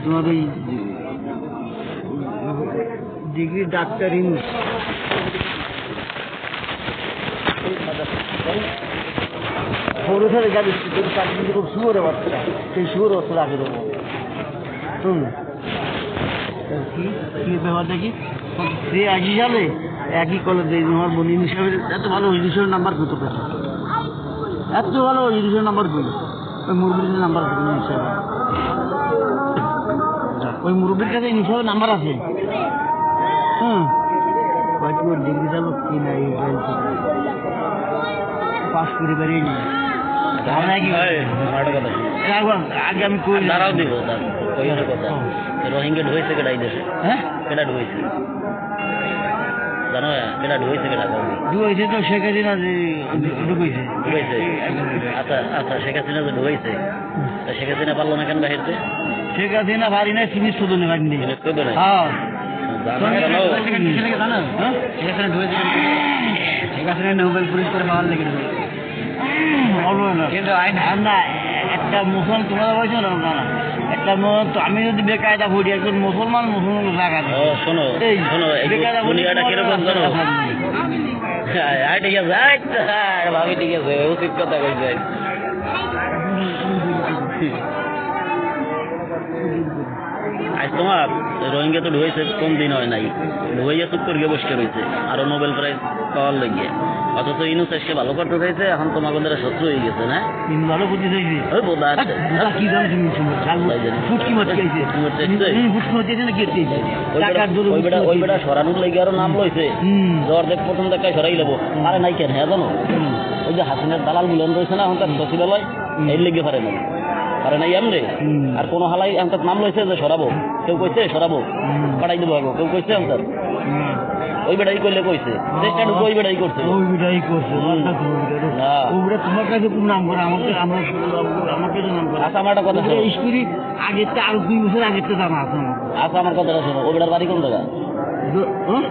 তোমার ওই degree doctor পৌরসভায় যাবে খুব শুয়োরে বাচ্চা সেই শুয়োর বাচ্চা রাখে দেবো কি ব্যাপারটা কি সে একই সালে একই কলেজে আমার বোন হিসাবে এত ভালো ইংলিশের নাম্বার কত পেত এত ভালো ইংলিশের নাম্বার করি ওই মুরব্বীর নাম্বার আছে হিসাবে ওই মুরব্বীর কাছে হিসাবে নাম্বার আছে বাকি ওর ডিগ্রি চালো কি না পাস করে বেরিয়ে নি আগে আমি দাঁড়াও দিব কথা রোহিঙ্গা ঢুয়েছে কেটা এই দেশে হ্যাঁ কেটা ঢুয়েছে জানো কেটা ঢুয়েছে কেটা ঢুয়েছে তো শেখ হাসিনা ঢুকেছে আচ্ছা আচ্ছা শেখ হাসিনা যে ঢুকেছে শেখ হাসিনা পারলো না কেন বাহিরতে শেখ হাসিনা ভারী না চিনি শুধু নেই হ্যাঁ শেখ হাসিনা নোবেল পুরস্কার পাওয়ার লেগে কিন্তু না একটা মুসলমান তোমরা বলছো না একটা আমি যদি বেকায়দা ভরি একজন মুসলমান রাখা শোনো শোনো দুনিয়াটা কিরকম জানো ঠিক আছে ভাবি ঠিক আছে উচিত কথা কইছে আজ তোমার রোহিঙ্গা তো ঢুয়েছে কম দিন হয় নাই ঢুয়ে চুপ করে বসে রয়েছে আরো নোবেল প্রাইজ পাওয়ার লেগে অথচ ইউনুস আজকে ভালো করতে চাইছে এখন তোমাকে দ্বারা শত্রু হয়ে গেছে না ভালো করতে চাইছে ওই বোধা আছে কি জানো তুমি ফুটকি ওই বেটা সরানোর লেগে আরো নাম লইছে জ্বর দেখ প্রথম দেখায় সরাই লেবো আরে নাই কেন হ্যাঁ জানো ওই যে হাসিনের দালাল মিলন রয়েছে না এখন তার সচিবালয় এই লেগে পারে না পারে নাই এমনি আর কোনো হালাই আমার নাম লইছে যে সরাবো কেউ কইছে সরাবো পাঠাই দেবো আগে কেউ কইছে আমার ওই বেটাই করলে কইছে চেষ্টাটুকু ওই বেটাই করছে তোমার কাছে কোন নাম করে আমাকে আমাকে নাম করে আচ্ছা আমার একটা কথা স্কুলি আগের আরো 2 বছর আগের তো জানা আছে আচ্ছা আমার কথাটা শোনো ওই বেটার বাড়ি কোন জায়গা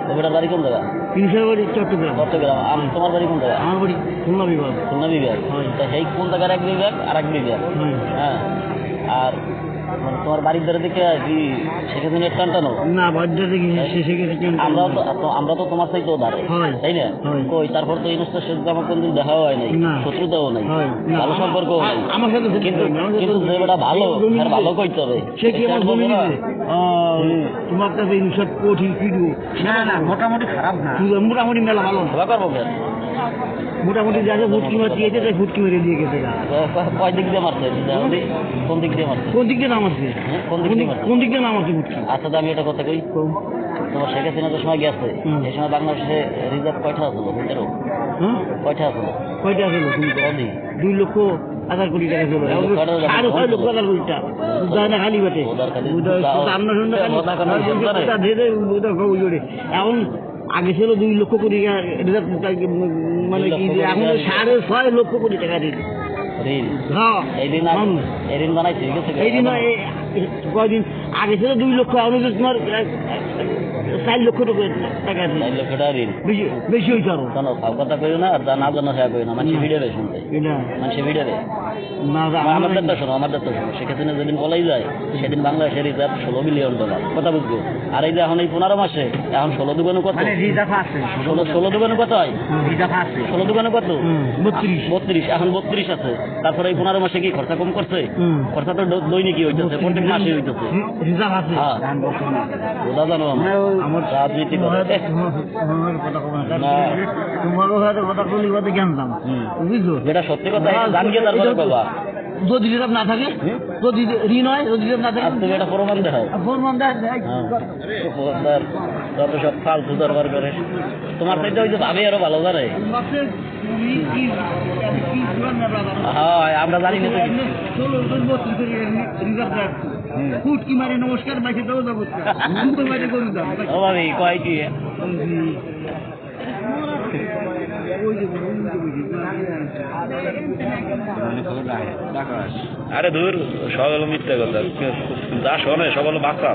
ওই বেটার বাড়ি কোন জায়গা বাড়ি চট্টগ্রাম তোমার বাড়ি কোন জায়গা আমার বাড়ি খুলনা বিভাগ সেই কোন জায়গার এক বিভাগ আর এক বিভাগ হ্যাঁ আর তোমার বাড়ির ধারে দিকে কি সেখানে টানটানো না বাড়ির দিকে আমরা তো তোমার সাথে দাঁড়াই তাই না কই তারপর তো ইনস্টা সাথে আমার কোনদিন দেখাও হয় নাই শত্রুতাও নাই ভালো সম্পর্ক নাই আমার সাথে কিন্তু যে বেটা ভালো আর ভালো কইতে হবে সে কি আমার জমি নিছে তোমার কাছে ইনস্টা কঠিন ভিডিও না মোটামুটি খারাপ না মোটামুটি মেলা ভালো করবো মোটামুটি যাকে ফুটকি মার দিয়েছে তাই ফুটকি মেরে দিয়ে গেছে কয় দিক দিয়ে মারছে কোন দিক দিয়ে মারছে কোন দিক দিয়ে নামাচ্ছে কোন দিক দিয়ে নামাচ্ছে ফুটকি আচ্ছা তো আমি এটা কথা কই তোমার শেখ হাসিনা যে সময় গেছে এই সময় বাংলাদেশে রিজার্ভ কয়টা আসলো বুঝতে কয়টা আসলো 2 লক্ষ 1000 কোটি টাকা চলে 6.5 লক্ষ 1000 কোটি টাকা না খালি বাটে এখন আগে ছিল 2 লক্ষ কোটি মানে কি এখন 6.5 লক্ষ কোটি টাকা ঋণ ঋণ বানাইছে কয়দিন আগে ছিল 2 লক্ষ এখন তোমার 4 লক্ষ টাকা ঋণ বেশি হইতে আরো কথা কই না আর না জানা হ্যাঁ কই না মানুষ ভিডিও শুনতে মানুষ ভিডিও আমাদের তো শোনো শেখ হাসিনা যেদিন বলাই যায় সেদিন বাংলাদেশের রিজার্ভ 16 বিলিয়ন ডলার কথা বুঝবো আর এই যে এখন এই 15 মাসে এখন 16 দুগুণ কত 16 দুগুণ কত হয় 16 দুগুণ কত 32 এখন 32 আছে তারপরে এই 15 মাসে কি খরচা কম করছে খরচা তো দৈনিকই হইতেছে প্রত্যেক মাসে হইতেছে রিজার্ভ আছে ওটা জানো আমার রাজনীতি তোমারও হয়তো কথা বলি কথা জানতাম বুঝছো যেটা সত্যি কথা জানকে তারপরে বাবা যদি রিজার্ভ না থাকে যদি ঋণ হয় যদি রিজার্ভ না থাকে তুমি এটা প্রমাণ দেখাও যত সব ফালতু দরবার করে তোমার সাথে ওই যে ভাবে আরো ভালো জানে হ্যাঁ আমরা জানি না ফুটকি মারে নমস্কার বাইকে দাও যাবো ও ভাবি কয় কি আরে দূর সব হলো মিথ্যা কথা যা শোনে সব হলো বাচ্চা